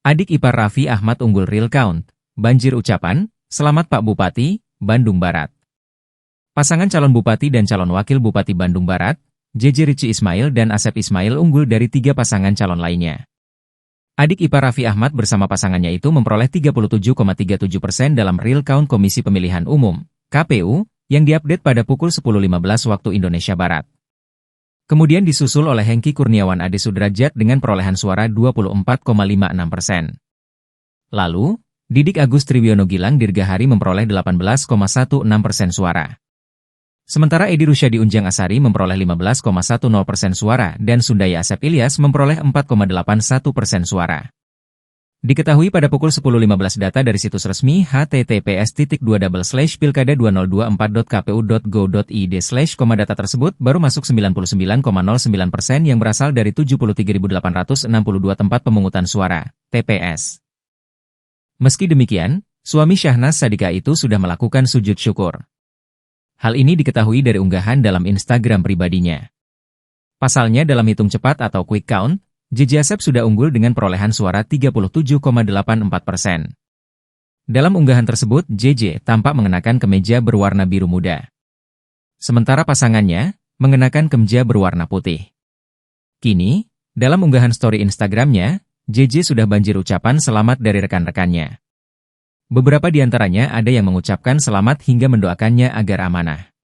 Adik ipar Raffi Ahmad unggul real count. Banjir ucapan, selamat Pak Bupati, Bandung Barat. Pasangan calon Bupati dan calon Wakil Bupati Bandung Barat, JJ Ritchie Ismail dan Asep Ismail unggul dari 3 pasangan calon lainnya. Adik ipar Raffi Ahmad bersama pasangannya itu memperoleh 37,37% dalam real count Komisi Pemilihan Umum, KPU, yang diupdate pada pukul 10.15 waktu Indonesia Barat. Kemudian disusul oleh Hengky Kurniawan Ade Sudrajat dengan perolehan suara 24,56%. Lalu, Didik Agus Triwiono Gilang Dirgahari memperoleh 18,16% suara. Sementara Edi Rusyadi Unjang Asari memperoleh 15,10% suara dan Sundaya Asep Ilyas memperoleh 4,81% suara. Diketahui pada pukul 10.15 data dari situs resmi https://pilkada2024.kpu.go.id/ data tersebut baru masuk 99,09% yang berasal dari 73.862 tempat pemungutan suara, TPS. Meski demikian, suami Syahnaz Sadiqah itu sudah melakukan sujud syukur. Hal ini diketahui dari unggahan dalam Instagram pribadinya. Pasalnya dalam hitung cepat atau quick count, JJ Asep sudah unggul dengan perolehan suara 37,84%. Dalam unggahan tersebut, JJ tampak mengenakan kemeja berwarna biru muda. Sementara pasangannya, mengenakan kemeja berwarna putih. Kini, dalam unggahan story Instagramnya, JJ sudah banjir ucapan selamat dari rekan-rekannya. Beberapa di antaranya ada yang mengucapkan selamat hingga mendoakannya agar amanah.